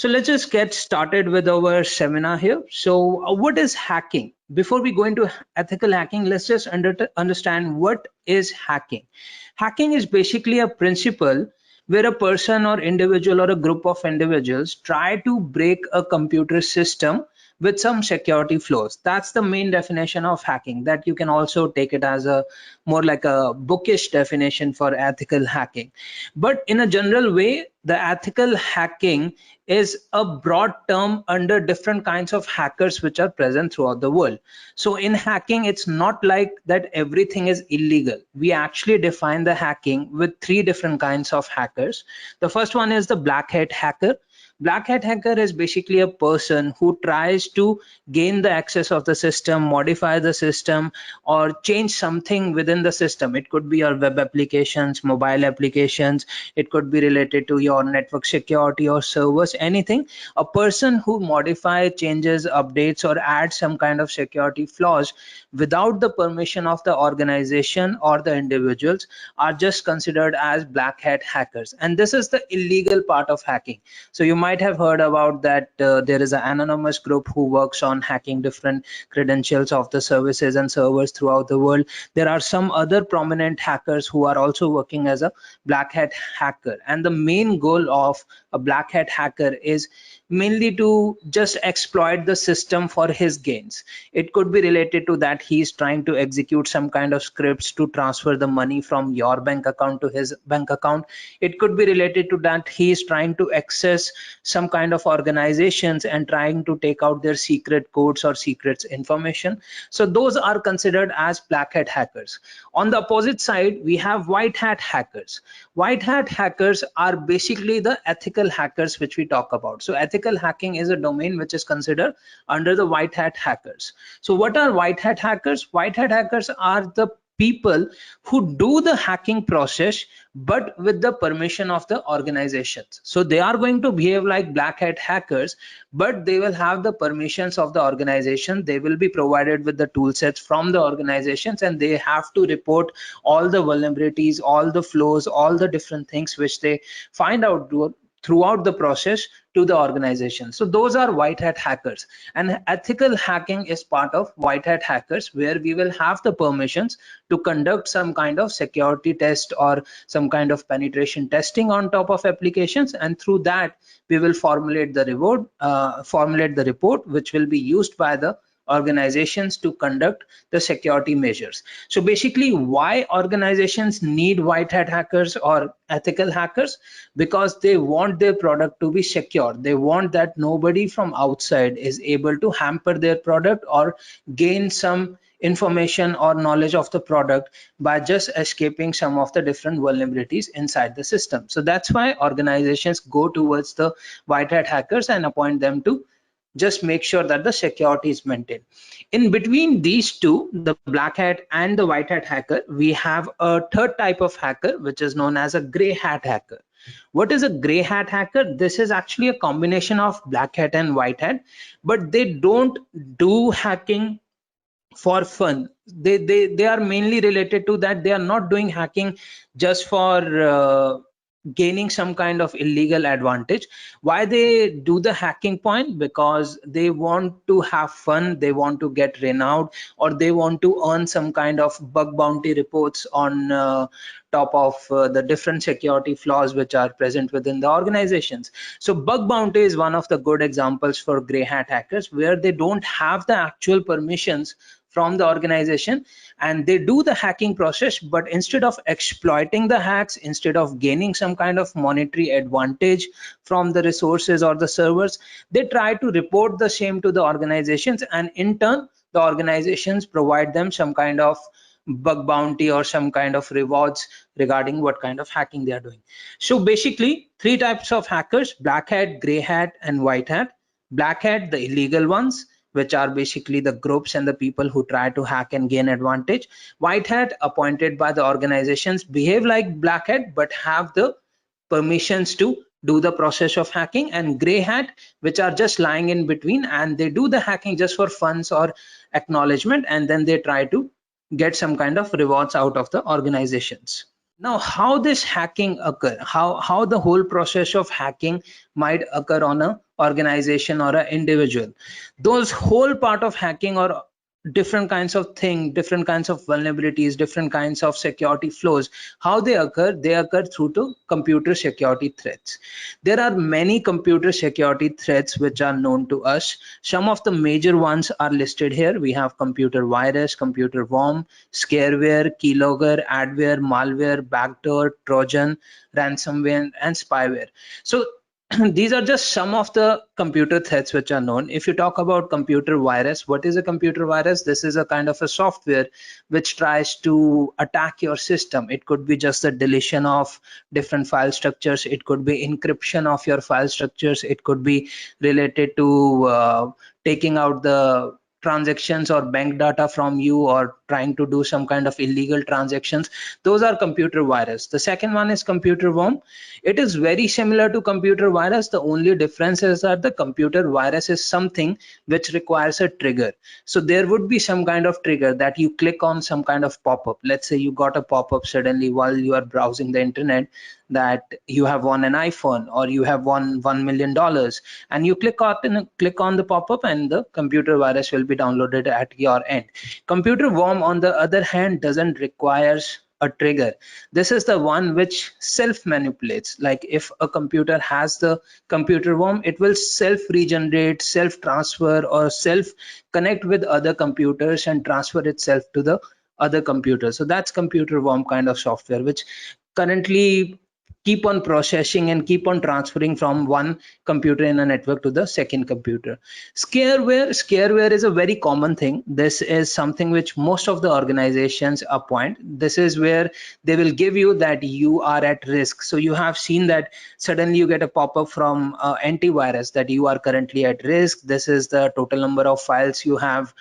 So let's just get started with our seminar here. So what is hacking? Before we go into ethical hacking, let's just understand what is hacking. Hacking is basically a principle where a person or individual or a group of individuals try to break a computer system with some security flaws. That's the main definition of hacking. That you can also take it as a more like a bookish definition for ethical hacking. But in a general way, the ethical hacking is a broad term under different kinds of hackers which are present throughout the world. So in hacking, it's not like that everything is illegal. We actually define the hacking with three different kinds of hackers. The first one is the black hat hacker. Black hat hacker is basically a person who tries to gain the access of the system, modify the system, or change something within the system. It could be your web applications, mobile applications, it could be related to your network security or servers, anything. A person who modifies, changes, updates, or adds some kind of security flaws without the permission of the organization or the individuals are just considered as black hat hackers. And this is the illegal part of hacking. So you might have heard about that there is an anonymous group who works on hacking different credentials of the services and servers throughout the world. There are some other prominent hackers who are also working as a black hat hacker, and the main goal of a black hat hacker is mainly to just exploit the system for his gains. It could be related to that he is trying to execute some kind of scripts to transfer the money from your bank account to his bank account. It could be related to that he is trying to access some kind of organizations and trying to take out their secret codes or secrets information. So those are considered as black hat hackers. On the opposite side, we have white hat hackers. White hat hackers are basically the ethical hackers which we talk about. So ethical hacking is a domain which is considered under the white hat hackers. So what are white hat hackers? White hat hackers are the people who do the hacking process but with the permission of the organizations. So they are going to behave like black hat hackers, but they will have the permissions of the organization. They will be provided with the tool sets from the organizations, and they have to report all the vulnerabilities, all the flaws, all the different things which they find out throughout the process to the organization. So those are white hat hackers, and ethical hacking is part of white hat hackers, where we will have the permissions to conduct some kind of security test or some kind of penetration testing on top of applications, and through that we will formulate the report which will be used by the organizations to conduct the security measures. So basically, why organizations need white hat hackers or ethical hackers? Because they want their product to be secure. They want that nobody from outside is able to hamper their product or gain some information or knowledge of the product by just escaping some of the different vulnerabilities inside the system. So that's why organizations go towards the white hat hackers and appoint them to just make sure that the security is maintained. In between these two, the black hat and the white hat hacker, we have a third type of hacker, which is known as a gray hat hacker. What is a gray hat hacker? This is actually a combination of black hat and white hat, but they don't do hacking for fun. They are mainly related to that. They are not doing hacking just for gaining some kind of illegal advantage. Why they do the hacking point? Because they want to have fun, they want to get renowned, or they want to earn some kind of bug bounty reports on top of the different security flaws which are present within the organizations. So bug bounty is one of the good examples for gray hat hackers, where they don't have the actual permissions from the organization and they do the hacking process, but instead of exploiting the hacks, instead of gaining some kind of monetary advantage from the resources or the servers, they try to report the same to the organizations, and in turn the organizations provide them some kind of bug bounty or some kind of rewards regarding what kind of hacking they are doing. So basically, three types of hackers: black hat, gray hat, and white hat. Black hat, the illegal ones, which are basically the groups and the people who try to hack and gain advantage. White hat, appointed by the organizations, behave like black hat but have the permissions to do the process of hacking. And gray hat, which are just lying in between, and they do the hacking just for funds or acknowledgement, and then they try to get some kind of rewards out of the organizations. Now, how this hacking occur, how the whole process of hacking might occur on a organization or an individual. Those whole part of hacking or different kinds of thing, different kinds of vulnerabilities, different kinds of security flows, how they occur through to computer security threats. There are many computer security threats which are known to us. Some of the major ones are listed here. We have computer virus, computer worm, scareware, keylogger, adware, malware, backdoor, trojan, ransomware, and spyware. So these are just some of the computer threats which are known. If you talk about computer virus, what is a computer virus? This is a kind of a software which tries to attack your system. It could be just the deletion of different file structures. It could be encryption of your file structures. It could be related to taking out the transactions or bank data from you, or trying to do some kind of illegal transactions. Those are computer virus. The second one is computer worm. It is very similar to computer virus. The only difference is that the computer virus is something which requires a trigger. So there would be some kind of trigger that you click on some kind of pop-up. Let's say you got a pop-up suddenly while you are browsing the internet that you have won an iPhone or you have won $1 million, and you click on the pop-up and the computer virus will be downloaded at your end. Computer worm, on the other hand, doesn't require a trigger. This is the one which self manipulates. Like if a computer has the computer worm, it will self regenerate, self transfer, or self connect with other computers and transfer itself to the other computer. So that's computer worm kind of software which currently keep on processing and keep on transferring from one computer in a network to the second computer. Scareware is a very common thing. This is something which most of the organizations appoint. This is where they will give you that you are at risk. So you have seen that suddenly you get a pop-up from antivirus that you are currently at risk. This is the total number of files you have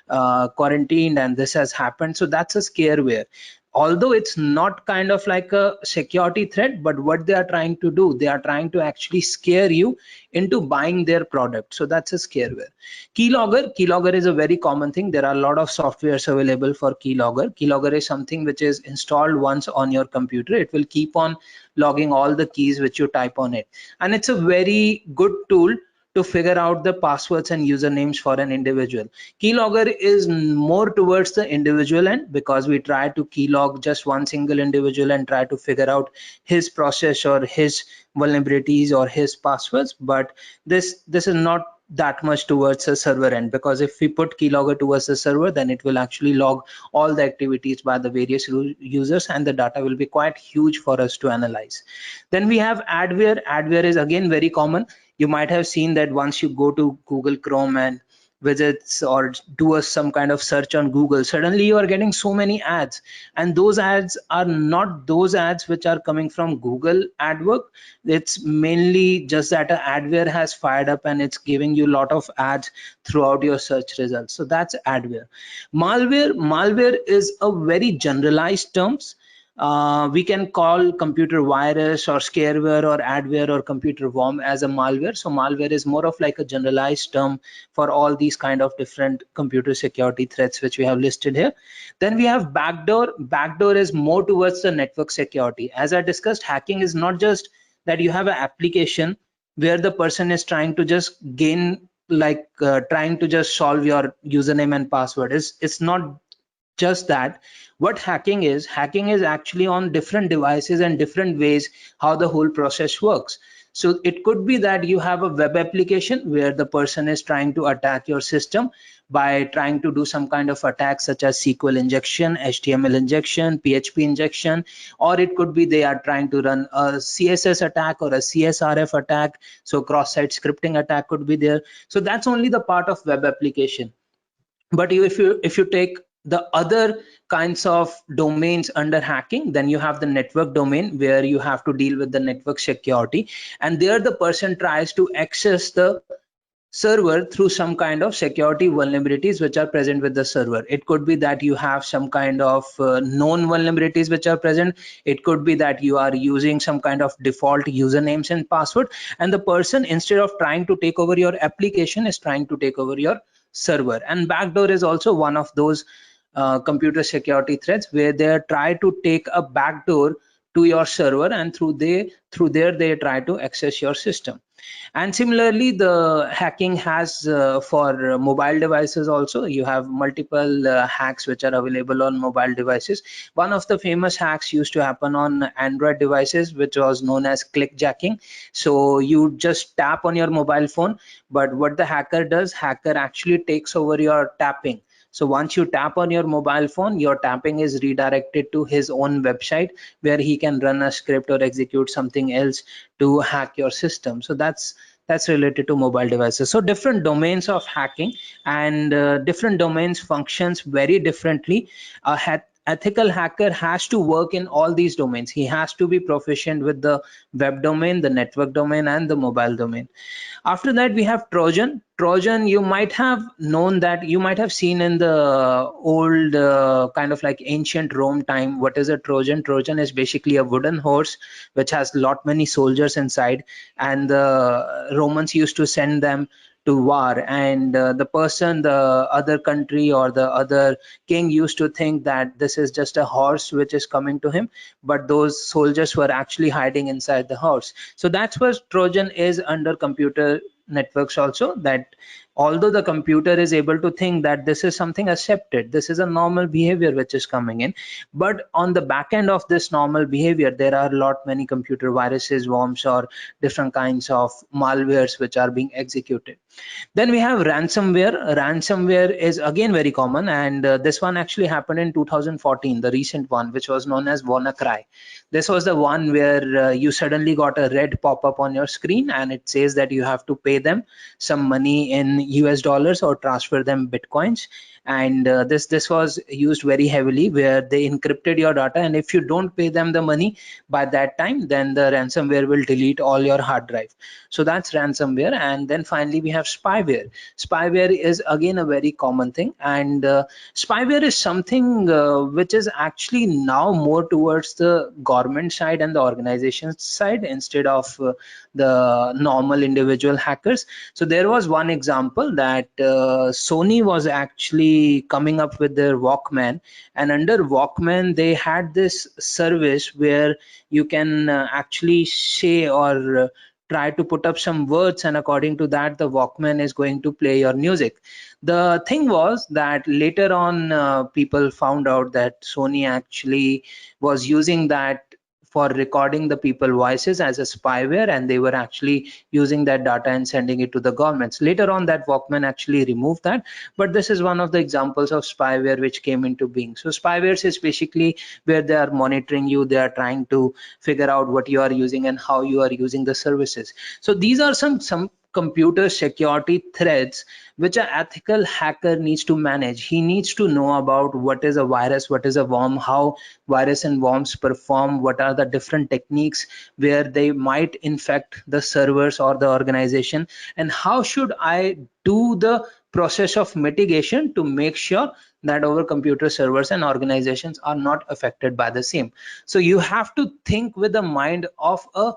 quarantined and this has happened. So that's a scareware. Although it's not kind of like a security threat, but what they are trying to do, they are trying to actually scare you into buying their product. So that's a scareware. Keylogger is a very common thing. There are a lot of softwares available for keylogger. Keylogger is something which is installed once on your computer. It will keep on logging all the keys which you type on it, and it's a very good tool to figure out the passwords and usernames for an individual. Keylogger is more towards the individual end, because we try to keylog just one single individual and try to figure out his process or his vulnerabilities or his passwords. But this is not that much towards a server end, because if we put keylogger towards the server, then it will actually log all the activities by the various users, and the data will be quite huge for us to analyze. Then we have adware. Adware is again very common. You might have seen that once you go to Google Chrome and visits or do some kind of search on Google, suddenly you are getting so many ads, and those ads are not those ads which are coming from Google AdWords. It's mainly just that an adware has fired up and it's giving you a lot of ads throughout your search results. So that's adware. Malware is a very generalized terms. We can call computer virus or scareware or adware or computer worm as a malware. So malware is more of like a generalized term for all these kind of different computer security threats which we have listed here. Then we have backdoor. Backdoor is more towards the network security. As I discussed, hacking is not just that you have an application where the person is trying to just gain, like trying to just solve your username and password. It's not just that. What hacking is actually on different devices and different ways how the whole process works. So it could be that you have a web application where the person is trying to attack your system by trying to do some kind of attack such as SQL injection, HTML injection, PHP injection, or it could be they are trying to run a CSS attack or a CSRF attack. So cross-site scripting attack could be there. So that's only the part of web application. But if you take the other kinds of domains under hacking, then you have the network domain where you have to deal with the network security, and there the person tries to access the server through some kind of security vulnerabilities which are present with the server. It could be that you have some kind of known vulnerabilities which are present. It could be that you are using some kind of default usernames and password, and the person, instead of trying to take over your application, is trying to take over your server. And backdoor is also one of those computer security threats where they try to take a backdoor to your server, and through there they try to access your system. And similarly, the hacking has for mobile devices also. You have multiple hacks which are available on mobile devices. One of the famous hacks used to happen on Android devices, which was known as clickjacking. So you just tap on your mobile phone, but what the hacker does, hacker actually takes over your tapping. So once you tap on your mobile phone, your tapping is redirected to his own website, where he can run a script or execute something else to hack your system. So that's related to mobile devices. So different domains of hacking, and different domains functions very differently. Ethical hacker has to work in all these domains. He has to be proficient with the web domain, the network domain, and the mobile domain. After that, we have Trojan. Trojan, you might have known that, you might have seen in the old kind of like ancient Rome time. What is a Trojan? Trojan is basically a wooden horse which has lot many soldiers inside, and the Romans used to send them to war, and the other country or the other king used to think that this is just a horse which is coming to him, but those soldiers were actually hiding inside the horse. So that's what Trojan is under computer networks also, that although the computer is able to think that this is something accepted, this is a normal behavior which is coming in, but on the back end of this normal behavior, there are a lot many computer viruses, worms, or different kinds of malwares which are being executed. Then we have ransomware. Ransomware is again very common, and this one actually happened in 2014, the recent one, which was known as WannaCry. This was the one where you suddenly got a red pop-up on your screen, and it says that you have to pay them some money in US dollars or transfer them bitcoins. And this was used very heavily, where they encrypted your data, and if you don't pay them the money by that time, then the ransomware will delete all your hard drive. So that's ransomware. And then finally we have spyware. Spyware is again a very common thing, and spyware is something which is actually now more towards the government side and the organization side, instead of the normal individual hackers. So there was one example that Sony was actually coming up with their Walkman, and under Walkman they had this service where you can actually say or try to put up some words, and according to that the Walkman is going to play your music. The thing was that later on people found out that Sony actually was using that for recording the people voices as a spyware, and they were actually using that data and sending it to the governments. Later on that Walkman actually removed that, but this is one of the examples of spyware which came into being. So spyware is basically where they are monitoring you, they are trying to figure out what you are using and how you are using the services. So these are some computer security threats which an ethical hacker needs to manage. He needs to know about what is a virus, what is a worm, how virus and worms perform, what are the different techniques where they might infect the servers or the organization, and how should I do the process of mitigation to make sure that our computer servers and organizations are not affected by the same. So you have to think with the mind of a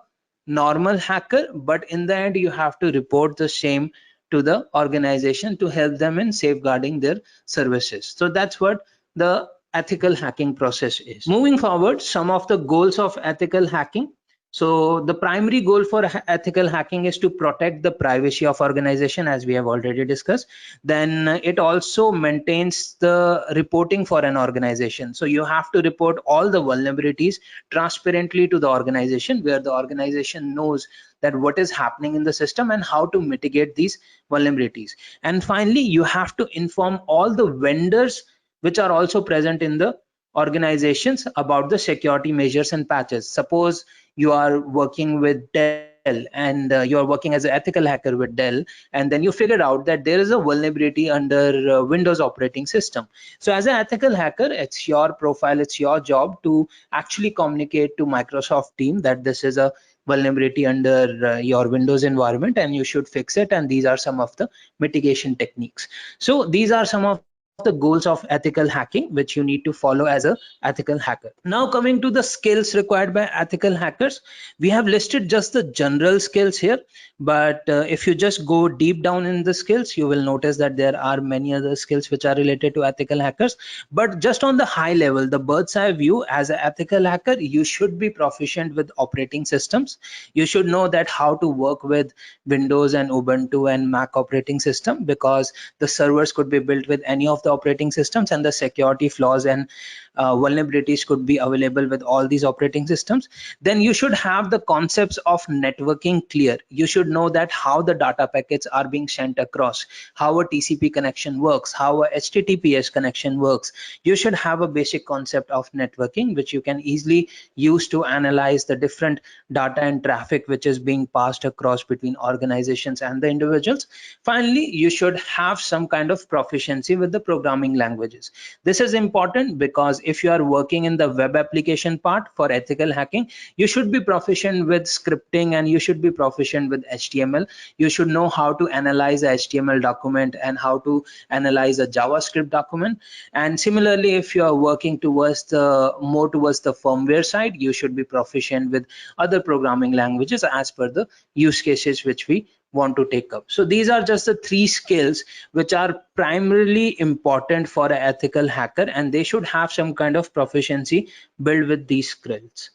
normal hacker, but in the end you have to report the same to the organization to help them in safeguarding their services. So that's what the ethical hacking process is. Moving forward, some of the goals of ethical hacking. So the primary goal for ethical hacking is to protect the privacy of organization, as we have already discussed. Then it also maintains the reporting for an organization. So you have to report all the vulnerabilities transparently to the organization, where the organization knows that what is happening in the system and how to mitigate these vulnerabilities. And finally, you have to inform all the vendors which are also present in the organizations about the security measures and patches. Suppose you are working with Dell, and you are working as an ethical hacker with Dell, and then you figured out that there is a vulnerability under Windows operating system. So as an ethical hacker, it's your profile, it's your job to actually communicate to Microsoft team that this is a vulnerability under your Windows environment and you should fix it, and these are some of the mitigation techniques. So these are some of the the goals of ethical hacking which you need to follow as a ethical hacker. Now coming to the skills required by ethical hackers, we have listed just the general skills here, but if you just go deep down in the skills, you will notice that there are many other skills which are related to ethical hackers. But just on the high level, the bird's eye view, as an ethical hacker, you should be proficient with operating systems. You should know that how to work with Windows and Ubuntu and Mac operating system, because the servers could be built with any of the operating systems and the security flaws and vulnerabilities could be available with all these operating systems. Then you should have the concepts of networking clear. You should know that how the data packets are being sent across, how a TCP connection works, how a HTTPS connection works. You should have a basic concept of networking which you can easily use to analyze the different data and traffic which is being passed across between organizations and the individuals. Finally, you should have some kind of proficiency with the programming languages. This is important because if you are working in the web application part for ethical hacking, you should be proficient with scripting and you should be proficient with HTML. You should know how to analyze a HTML document and how to analyze a JavaScript document. And similarly, if you are working towards the more towards the firmware side, you should be proficient with other programming languages as per the use cases which we want to take up. So these are just the 3 skills which are primarily important for an ethical hacker, and they should have some kind of proficiency built with these skills.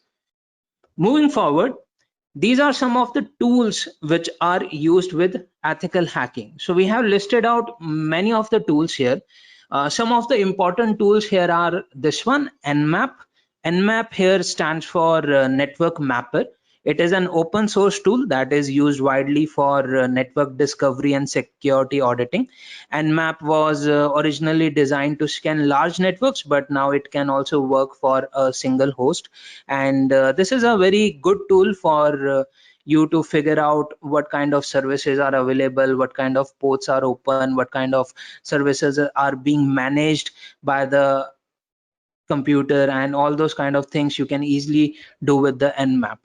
Moving forward, these are some of the tools which are used with ethical hacking. So we have listed out many of the tools here. Some of the important tools here are this one, Nmap. Nmap here stands for Network Mapper. It is an open source tool that is used widely for network discovery and security auditing. Nmap was originally designed to scan large networks, but now it can also work for a single host. And this is a very good tool for you to figure out what kind of services are available, what kind of ports are open, what kind of services are being managed by the computer, and all those kind of things you can easily do with the Nmap.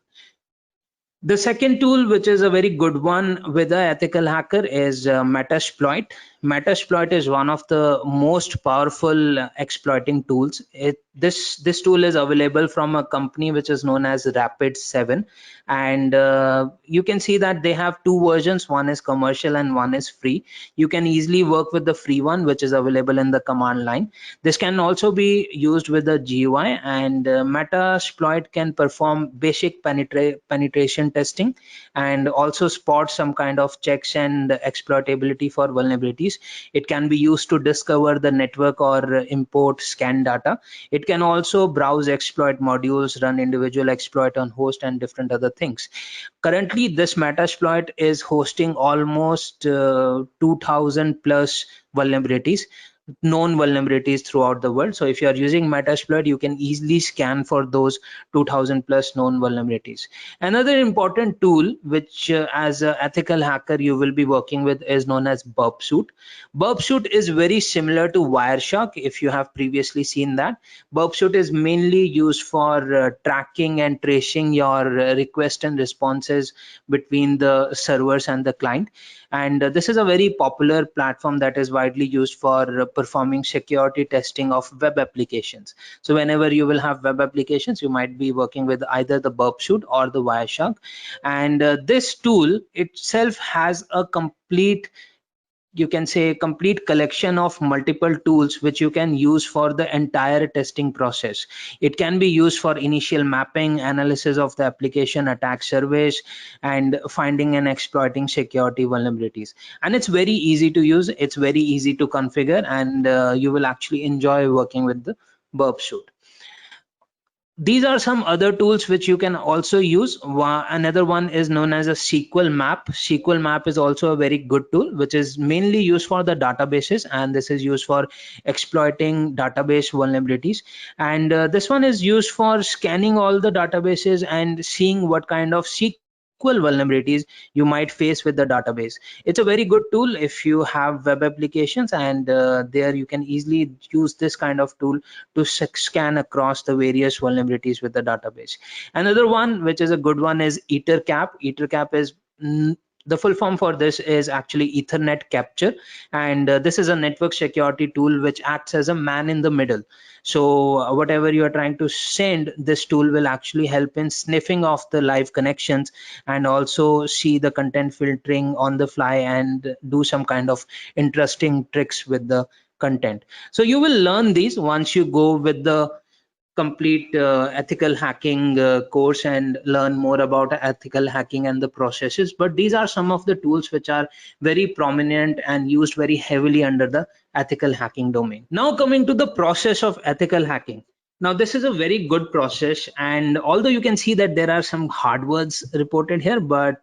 The second tool, which is a very good one with an ethical hacker, is Metasploit. Metasploit is one of the most powerful exploiting tools. This tool is available from a company which is known as Rapid7, and you can see that they have 2 versions. One is commercial and one is free. You can easily work with the free one, which is available in the command line. This can also be used with the GUI, and Metasploit can perform basic penetration testing and also spot some kind of checks and exploitability for vulnerabilities. It can be used to discover the network or import scan data. It can also browse exploit modules, run individual exploit on host, and different other things. Currently, this Metasploit is hosting almost 2000 plus vulnerabilities, known vulnerabilities throughout the world. So if you are using Metasploit, you can easily scan for those 2000 plus known vulnerabilities. Another important tool which as an ethical hacker you will be working with is known as Burpsuit. Burpsuit is very similar to Wireshark if you have previously seen that. Burpsuit is mainly used for tracking and tracing your request and responses between the servers and the client. And this is a very popular platform that is widely used for performing security testing of web applications. So whenever you will have web applications, you might be working with either the Burpsuit or the Wireshark. And this tool itself has a complete, you can say, complete collection of multiple tools which you can use for the entire testing process. It can be used for initial mapping, analysis of the application, attack surveys, and finding and exploiting security vulnerabilities. And it's very easy to use, it's very easy to configure, and you will actually enjoy working with the Burpsuit. These are some other tools which you can also use. Another one is known as a SQL map. SQL map is also a very good tool which is mainly used for the databases, and this is used for exploiting database vulnerabilities. And this one is used for scanning all the databases and seeing what kind of SQL vulnerabilities you might face with the database. It's a very good tool if you have web applications, and there you can easily use this kind of tool to scan across the various vulnerabilities with the database. Another one which is a good one is EtherCap. EtherCap is The full form for this is actually Ethernet capture, and this is a network security tool which acts as a man in the middle. So whatever you are trying to send, this tool will actually help in sniffing off the live connections and also see the content filtering on the fly and do some kind of interesting tricks with the content. So you will learn these once you go with the complete ethical hacking course and learn more about ethical hacking and the processes. But these are some of the tools which are very prominent and used very heavily under the ethical hacking domain. Now coming to the process of ethical hacking. Now this is a very good process, and although you can see that there are some hard words reported here, but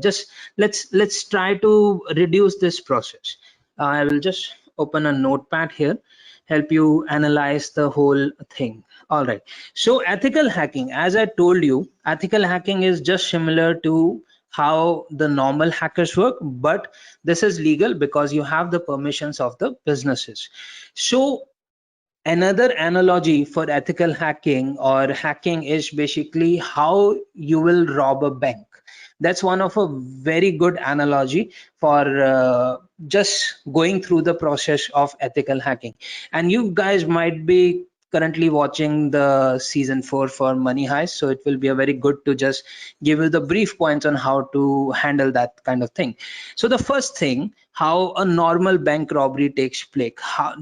just let's try to reduce this process. I will just open a notepad here, help you analyze the whole thing. All right, so ethical hacking, as I told you, ethical hacking is just similar to how the normal hackers work, but this is legal because you have the permissions of the businesses. So another analogy for ethical hacking or hacking is basically how you will rob a bank. That's one of a very good analogy for just going through the process of ethical hacking. And you guys might be currently watching the season 4 for Money Heist, so it will be a very good to just give you the brief points on how to handle that kind of thing. So the first thing, how a normal bank robbery takes place.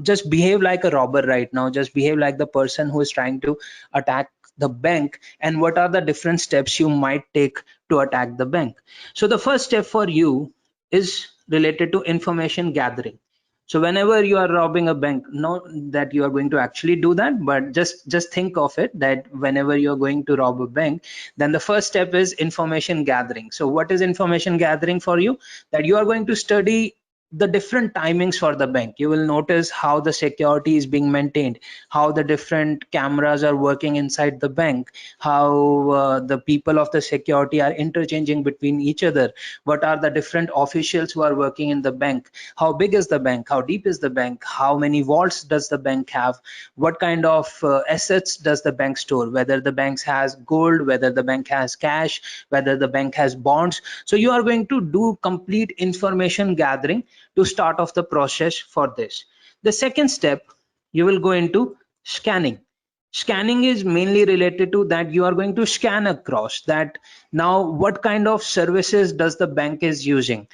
Just behave like a robber right now, just behave like the person who is trying to attack the bank, and what are the different steps you might take to attack the bank. So the first step for you is related to information gathering. So whenever you are robbing a bank, not that you are going to actually do that, but just think of it that whenever you're going to rob a bank, then the first step is information gathering. So what is information gathering for you? That you are going to study the different timings for the bank. You will notice how the security is being maintained, how the different cameras are working inside the bank, how the people of the security are interchanging between each other, what are the different officials who are working in the bank, how big is the bank, how deep is the bank, how many vaults does the bank have, what kind of assets does the bank store, whether the bank has gold, whether the bank has cash, whether the bank has bonds. So you are going to do complete information gathering to start off the process for this. The second step, you will go into scanning. Scanning is mainly related to that you are going to scan across that now what kind of services does the bank is using.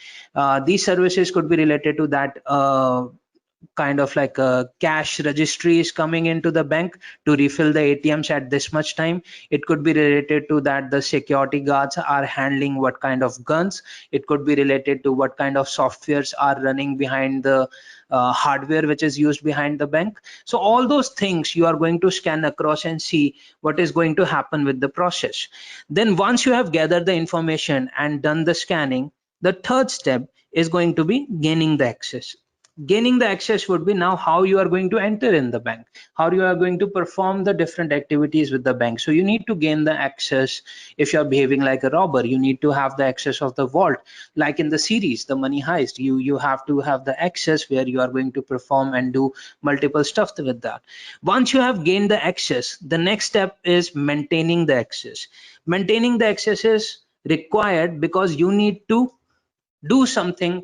These services could be related to that kind of like a cash registry is coming into the bank to refill the ATMs at this much time. It could be related to that the security guards are handling what kind of guns. It could be related to what kind of softwares are running behind the hardware which is used behind the bank. So all those things you are going to scan across and see what is going to happen with the process. Then once you have gathered the information and done the scanning, the third step is going to be gaining the access. Gaining the access would be now how you are going to enter in the bank, how you are going to perform the different activities with the bank. So you need to gain the access. If you are behaving like a robber, you need to have the access of the vault, like in the series the Money Heist. You have to have the access where you are going to perform and do multiple stuff with that. Once you have gained the access, the next step is maintaining the access. Maintaining the access is required because you need to do something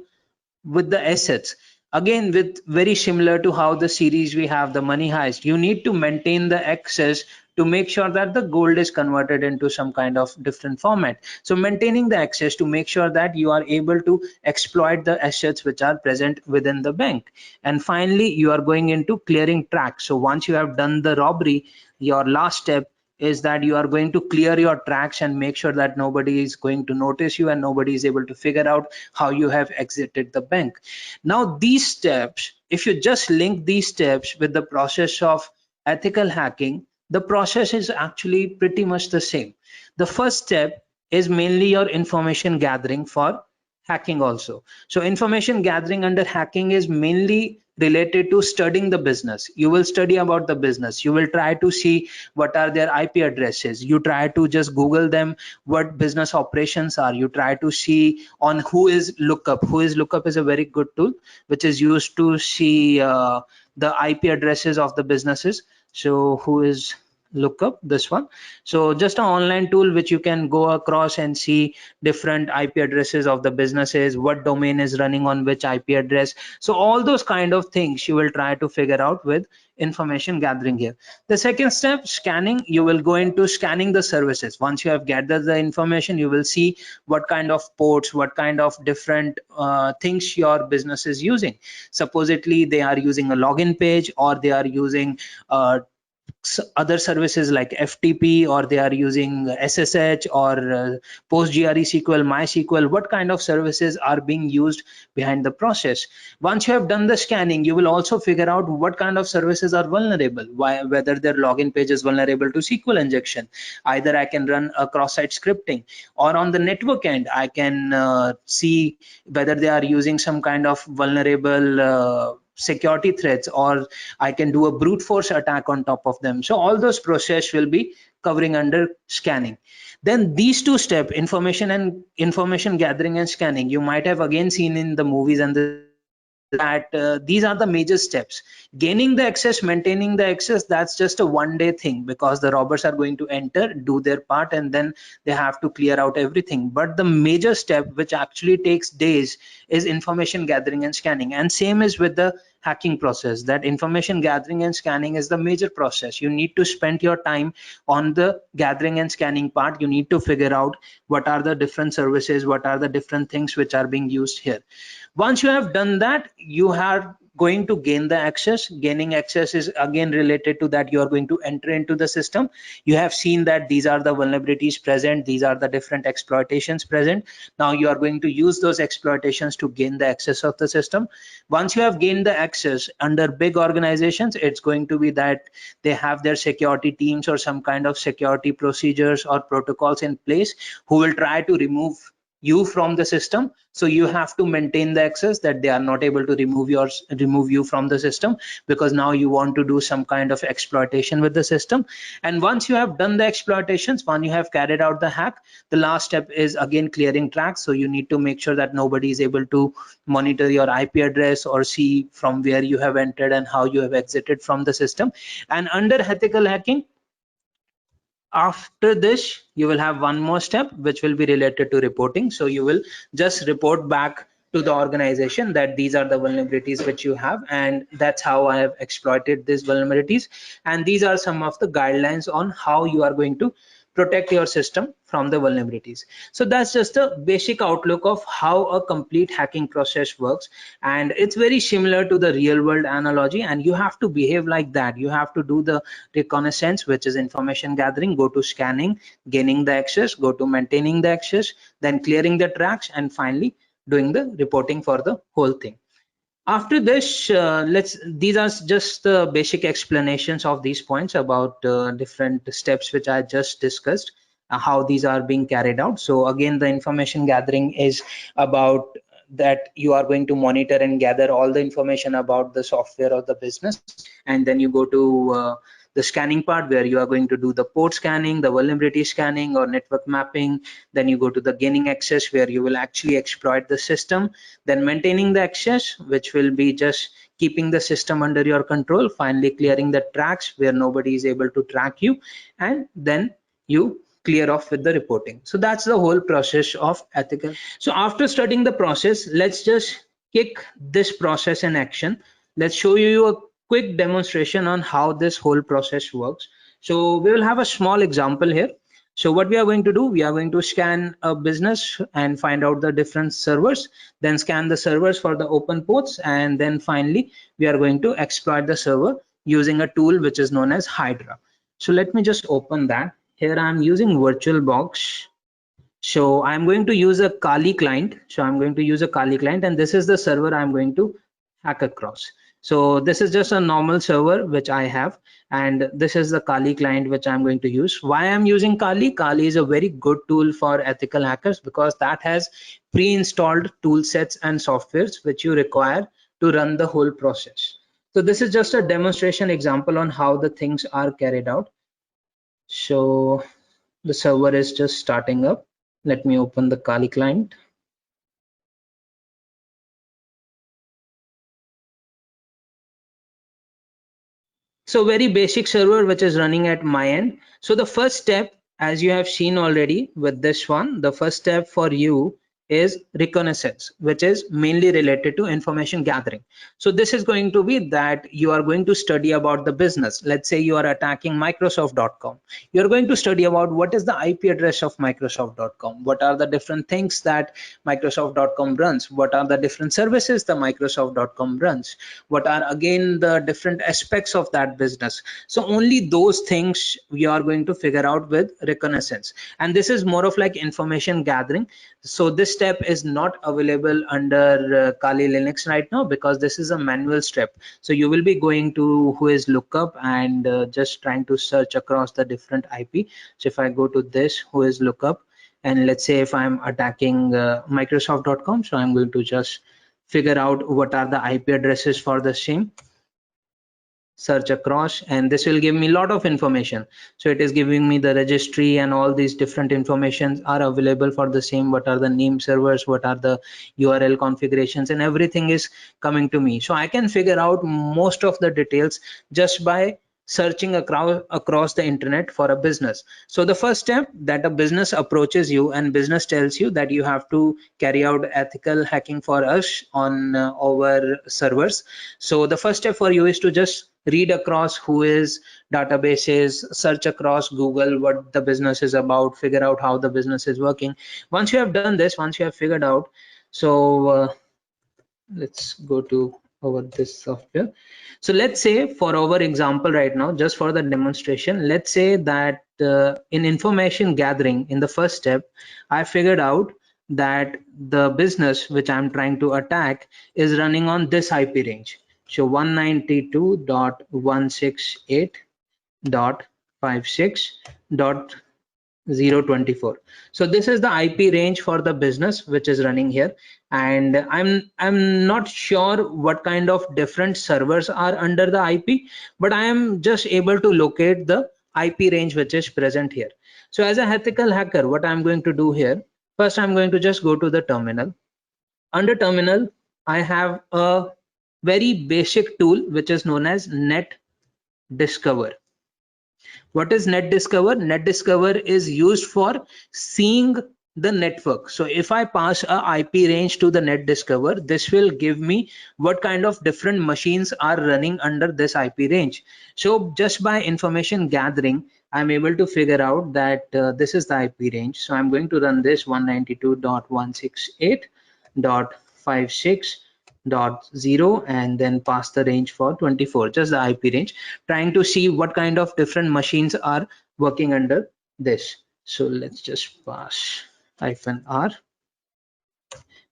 with the assets. Again, with very similar to how the series we have the Money Heist, you need to maintain the access to make sure that the gold is converted into some kind of different format. So maintaining the access to make sure that you are able to exploit the assets which are present within the bank. And finally, you are going into clearing tracks. So once you have done the robbery, your last step is that you are going to clear your tracks and make sure that nobody is going to notice you and nobody is able to figure out how you have exited the bank. Now these steps, if you just link these steps with the process of ethical hacking, the process is actually pretty much the same. The first step is mainly your information gathering for hacking also. So information gathering under hacking is mainly related to studying the business. You will study about the business. You will try to see what are their IP addresses. You try to just Google them, what business operations are. You try to see on who is lookup. Who is lookup is a very good tool which is used to see the IP addresses of the businesses. So who is look up this one. So just an online tool which you can go across and see different IP addresses of the businesses, what domain is running on which IP address. So all those kind of things you will try to figure out with information gathering here. The second step, scanning, you will go into scanning the services. Once you have gathered the information, you will see what kind of ports, what kind of different things your business is using. Supposedly they are using a login page, or they are using other services like FTP, or they are using SSH or PostgRE SQL, MySQL. What kind of services are being used behind the process? Once you have done the scanning, you will also figure out what kind of services are vulnerable, whether their login page is vulnerable to SQL injection. Either I can run a cross-site scripting, or on the network end I can see whether they are using some kind of vulnerable security threats, or I can do a brute force attack on top of them. So all those process will be covering under scanning. Then these two steps, information gathering and scanning, you might have again seen in the movies and that these are the major steps. Gaining the access, maintaining the access, that's just a one-day thing, because the robbers are going to enter, do their part, and then they have to clear out everything. But the major step, which actually takes days, is information gathering and scanning. And same is with the hacking process, that information gathering and scanning is the major process. You need to spend your time on the gathering and scanning part. You need to figure out what are the different services, what are the different things which are being used here. Once you have done that, you are going to gain the access. Gaining access is again related to that you are going to enter into the system. You have seen that these are the vulnerabilities present, these are the different exploitations present. Now you are going to use those exploitations to gain the access of the system. Once you have gained the access, under big organizations, it's going to be that they have their security teams or some kind of security procedures or protocols in place who will try to remove you from the system. So you have to maintain the access, that they are not able to remove you from the system, because now you want to do some kind of exploitation with the system. And once you have done the exploitations, once you have carried out the hack, the last step is again clearing tracks. So you need to make sure that nobody is able to monitor your IP address or see from where you have entered and how you have exited from the system. And under ethical hacking, after this, you will have one more step which will be related to reporting. So you will just report back to the organization that these are the vulnerabilities which you have, and that's how I have exploited these vulnerabilities, and these are some of the guidelines on how you are going to protect your system from the vulnerabilities. So that's just a basic outlook of how a complete hacking process works, and it's very similar to the real world analogy, and you have to behave like that. You have to do the reconnaissance, which is information gathering, go to scanning, gaining the access, go to maintaining the access, then clearing the tracks, and finally doing the reporting for the whole thing. After this, these are just the basic explanations of these points about different steps which I just discussed, how these are being carried out. So again, the information gathering is about that you are going to monitor and gather all the information about the software or the business, and then you go to the scanning part, where you are going to do the port scanning, the vulnerability scanning or network mapping. Then you go to the gaining access, where you will actually exploit the system. Then maintaining the access, which will be just keeping the system under your control. Finally clearing the tracks, where nobody is able to track you, and then you clear off with the reporting. So that's the whole process of ethical. So after studying the process, let's just kick this process in action. Let's show you a quick demonstration on how this whole process works. So we will have a small example here. So what we are going to do, we are going to scan a business and find out the different servers, then scan the servers for the open ports, and then finally we are going to exploit the server using a tool which is known as Hydra. So let me just open that. Here I'm using VirtualBox. So I'm going to use a Kali client. So I'm going to use a Kali client, and this is the server I'm going to hack across. So this is just a normal server which I have, and this is the Kali client which I'm going to use. Why I'm using Kali? Kali is a very good tool for ethical hackers, because that has pre-installed tool sets and softwares which you require to run the whole process. So this is just a demonstration example on how the things are carried out. So the server is just starting up. Let me open the Kali client. So very basic server which is running at my end. So the first step, as you have seen already with this one, the first step for you is reconnaissance, which is mainly related to information gathering. So this is going to be that you are going to study about the business. Let's say you are attacking Microsoft.com. You're going to study about what is the IP address of Microsoft.com, what are the different things that Microsoft.com runs, what are the different services the Microsoft.com runs, what are again the different aspects of that business. So only those things we are going to figure out with reconnaissance, and this is more of like information gathering. So this step is not available under Kali Linux right now because this is a manual step. So you will be going to whois lookup and just trying to search across the different IP. So if I go to this whois lookup, and let's say if I'm attacking Microsoft.com, so I'm going to just figure out what are the IP addresses for the same, search across, and this will give me a lot of information. So it is giving me the registry and all these different informations are available for the same, what are the name servers, what are the URL configurations, and everything is coming to me. So I can figure out most of the details just by searching across the internet for a business. So the first step that a business approaches you and business tells you that you have to carry out ethical hacking for us on our servers. So the first step for you is to just read across whois databases, search across Google what the business is about, figure out how the business is working. Once you have done this, once you have figured out, so let's go to over this software. So let's say for our example right now, just for the demonstration, let's say that in information gathering, in the first step, I figured out that the business which I'm trying to attack is running on this IP range. So 192.168.56.024. So this is the IP range for the business which is running here, and I'm not sure what kind of different servers are under the IP, but I am just able to locate the IP range which is present here. So as a ethical hacker, what I'm going to do here, first I'm going to just go to the terminal. Under terminal, I have a very basic tool which is known as Net Discover. What is Net Discover? Net Discover is used for seeing the network. So if I pass a IP range to the Net Discover, this will give me what kind of different machines are running under this IP range. So just by information gathering, I'm able to figure out that this is the IP range. So I'm going to run this 192.168.56.0 and then pass the range for 24, just the IP range, trying to see what kind of different machines are working under this. So let's just pass -R.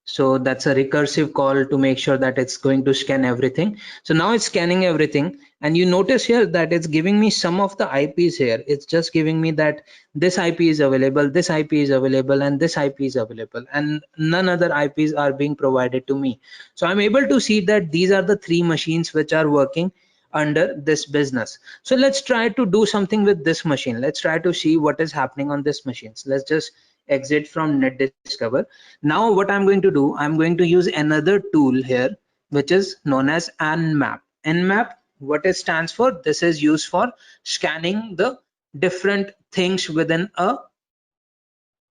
So that's a recursive call to make sure that it's going to scan everything. So now it's scanning everything, and you notice here that it's giving me some of the IPs here. It's just giving me that this IP is available, this IP is available, and this IP is available, and none other IPs are being provided to me. So I'm able to see that these are the 3 machines which are working under this business. So let's try to do something with this machine. Let's try to see what is happening on this machine. So let's just exit from Net Discover. Now what I'm going to do, I'm going to use another tool here which is known as Nmap. Nmap, what it stands for, this is used for scanning the different things within a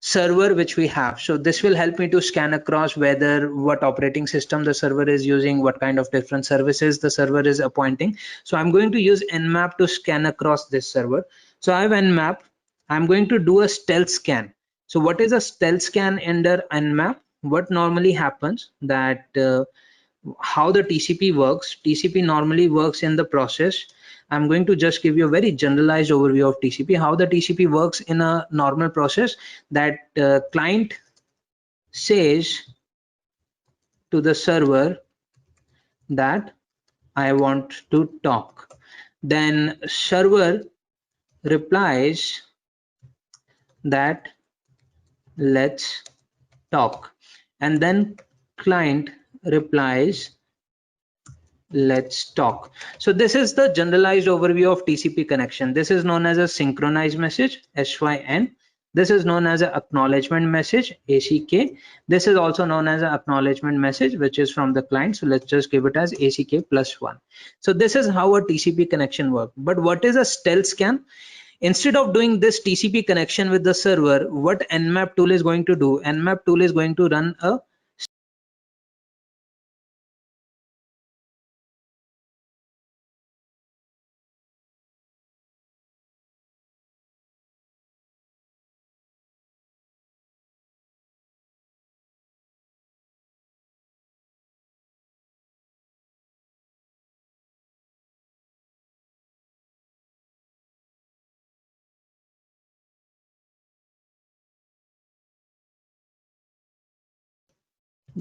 server which we have. So this will help me to scan across whether what operating system the server is using, what kind of different services the server is appointing. So I'm going to use Nmap to scan across this server. So I have Nmap. I'm going to do a stealth scan. So what is a stealth scan under Nmap? What normally happens that how the TCP works. TCP normally works in the process. I'm going to just give you a very generalized overview of TCP, how the TCP works in a normal process, that client says to the server that I want to talk. Then server replies that let's talk. And then client replies let's talk. So this is the generalized overview of TCP connection. This is known as a synchronized message, SYN. This is known as an acknowledgement message, ACK. This is also known as an acknowledgement message, which is from the client. So let's just give it as ACK +1. So this is how a TCP connection works. But what is a stealth scan? Instead of doing this TCP connection with the server, what Nmap tool is going to do? Nmap tool is going to run a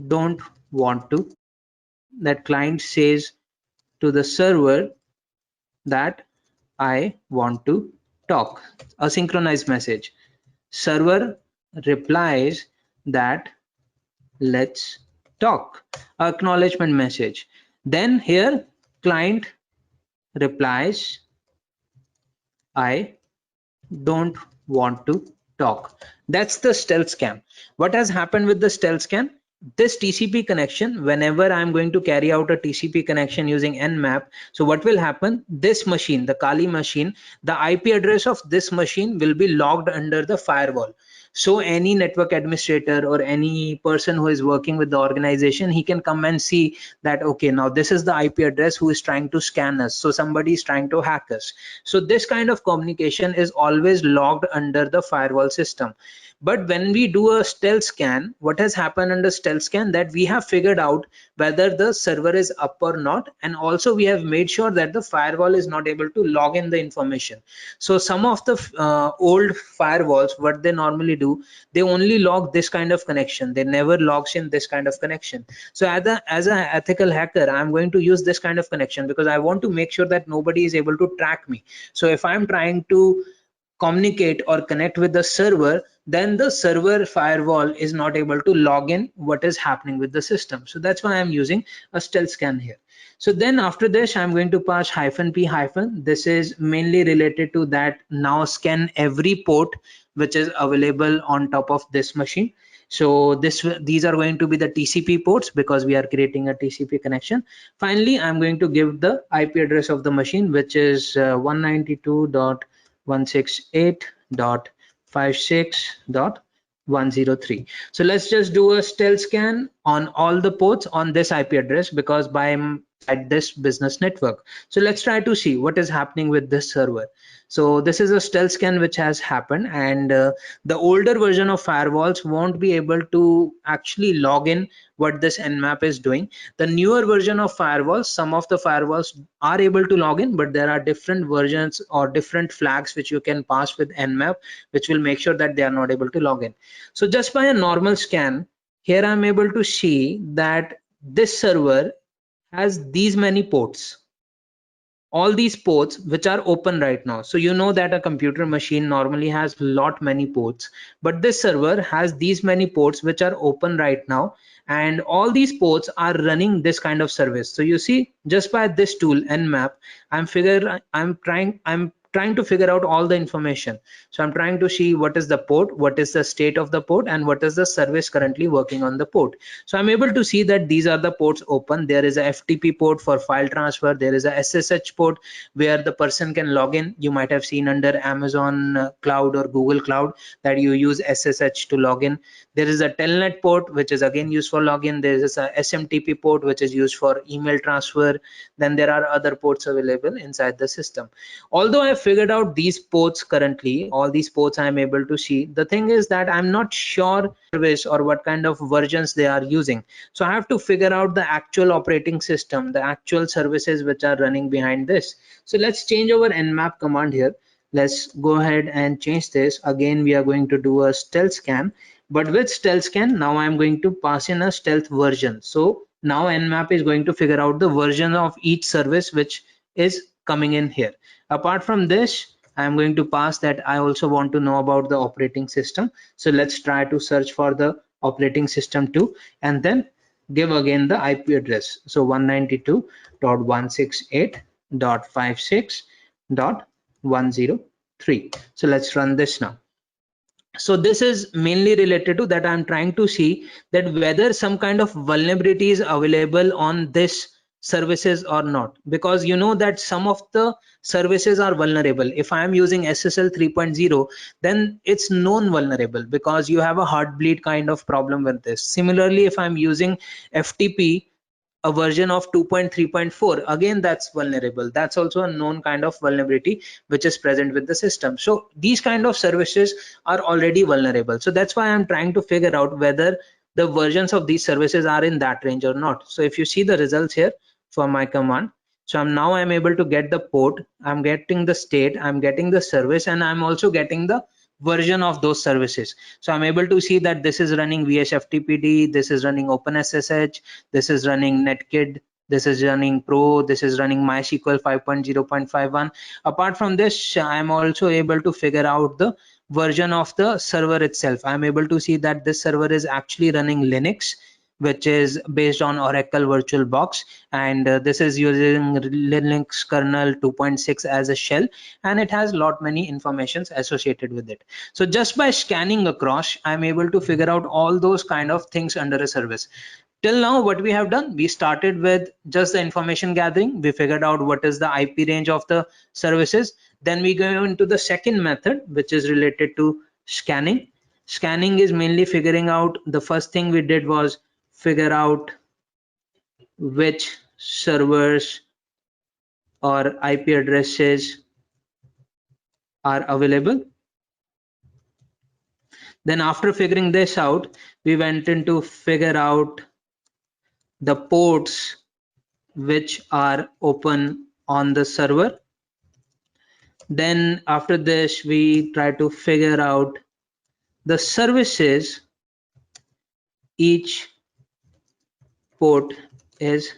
don't want to. That client says to the server that I want to talk. A synchronized message. Server replies that let's talk. Acknowledgement message. Then here client replies I don't want to talk. That's the stealth scan. What has happened with the stealth scan? This TCP connection, whenever I'm going to carry out a TCP connection using Nmap, so what will happen? This machine, the Kali machine, the IP address of this machine will be logged under the firewall. So any network administrator or any person who is working with the organization, he can come and see that, okay, now this is the IP address who is trying to scan us. So somebody is trying to hack us. So this kind of communication is always logged under the firewall system. But when we do a stealth scan, what has happened under stealth scan, that we have figured out whether the server is up or not, and also we have made sure that the firewall is not able to log in the information. So some of the old firewalls, what they normally do, they only log this kind of connection. They never logs in this kind of connection. So as a ethical hacker, I'm going to use this kind of connection because I want to make sure that nobody is able to track me. So if I'm trying to communicate or connect with the server, then the server firewall is not able to log in what is happening with the system. So that's why I'm using a stealth scan here. So then after this, I'm going to pass -p-. This is mainly related to that now scan every port which is available on top of this machine. So these are going to be the TCP ports because we are creating a TCP connection. Finally, I'm going to give the IP address of the machine, which is 192.168.56.103. So let's just do a stealth scan on all the ports on this IP address because I'm at this business network. So let's try to see what is happening with this server. So this is a stealth scan which has happened, and the older version of firewalls won't be able to actually log in what this Nmap is doing. The newer version of firewalls, some of the firewalls are able to log in, but there are different versions or different flags which you can pass with Nmap, which will make sure that they are not able to log in. So just by a normal scan, here I'm able to see that this server has these many ports, all these ports which are open right now. So you know that a computer machine normally has lot many ports, but this server has these many ports which are open right now, and all these ports are running this kind of service. So you see, just by this tool Nmap, I'm trying to figure out all the information. So I'm trying to see what is the port, what is the state of the port, and what is the service currently working on the port. So I'm able to see that these are the ports open. There is a FTP port for file transfer. There is a SSH port where the person can log in. You might have seen under Amazon Cloud or Google Cloud that you use SSH to log in. There is a telnet port which is again used for login. There is a SMTP port which is used for email transfer. Then there are other ports available inside the system. Although I figured out these ports currently, all these ports I'm able to see, the thing is that I'm not sure service or what kind of versions they are using. So I have to figure out the actual operating system, the actual services which are running behind this. So let's change our nmap command here. Let's go ahead and change this. Again, we are going to do a stealth scan, but with stealth scan, now I'm going to pass in a stealth version. So now nmap is going to figure out the version of each service which is coming in here. Apart from this, I'm going to pass that I also want to know about the operating system. So let's try to search for the operating system too, and then give again the IP address. So 192.168.56.103. So let's run this now. So this is mainly related to that. I'm trying to see that whether some kind of vulnerability is available on this services or not, because you know that some of the services are vulnerable. If I am using SSL 3.0, then it's known vulnerable because you have a heartbleed kind of problem with this. Similarly, if I'm using FTP, a version of 2.3.4, again that's vulnerable. That's also a known kind of vulnerability which is present with the system. So these kind of services are already vulnerable. So that's why I'm trying to figure out whether the versions of these services are in that range or not. So if you see the results here for my command, so I'm able to get the port, I'm getting the state, I'm getting the service, and I'm also getting the version of those services. So I'm able to see that this is running VHFTPD, this is running OpenSSH, this is running Netkid, this is running Pro, this is running MySQL 5.0.51. Apart from this, I'm also able to figure out the version of the server itself. I'm able to see that this server is actually running Linux, which is based on Oracle VirtualBox, and this is using Linux kernel 2.6 as a shell, and it has lot many informations associated with it. So just by scanning across, I'm able to figure out all those kind of things under a service. Till now, what we have done, we started with just the information gathering. We figured out what is the IP range of the services. Then we go into the second method, which is related to scanning. Scanning is mainly figuring out, the first thing we did was figure out which servers or IP addresses are available. Then after figuring this out, we went into figure out the ports which are open on the server. Then after this, we try to figure out the services each port is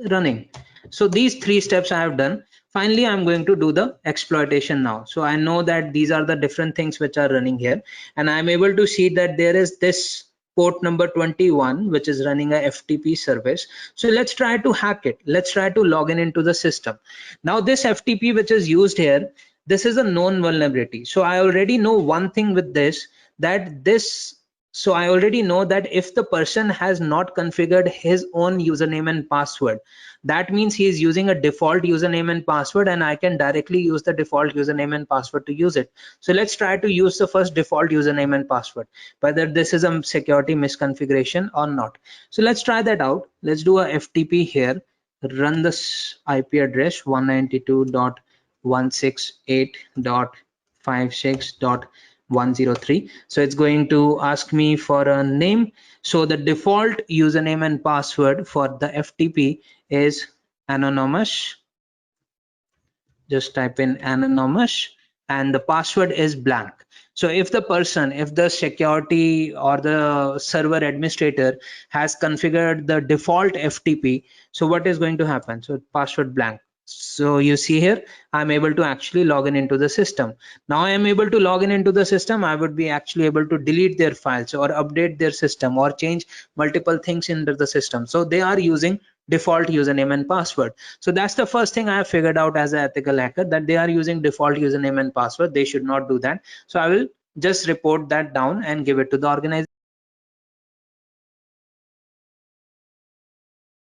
running. So these three steps I have done. Finally, I'm going to do the exploitation now. So I know that these are the different things which are running here, and I'm able to see that there is this port number 21 which is running a FTP service. So let's try to hack it. Let's try to log in into the system. Now this FTP which is used here, this is a known vulnerability. So I already know one thing with this, that this, so I already know that if the person has not configured his own username and password, that means he is using a default username and password, and I can directly use the default username and password to use it. So let's try to use the first default username and password, whether this is a security misconfiguration or not. So let's try that out. Let's do a FTP here, run this IP address 192.168.56.103. So it's going to ask me for a name. So the default username and password for the FTP is anonymous. Just type in anonymous, and the password is blank. So if the person, if the security or the server administrator has configured the default FTP, so what is going to happen? So password blank. So you see here, I'm able to actually log in into the system. Now I am able to log in into the system. I would be actually able to delete their files or update their system or change multiple things into the system. So they are using default username and password. So that's the first thing I have figured out as an ethical hacker, that they are using default username and password. They should not do that. So I will just report that down and give it to the organization.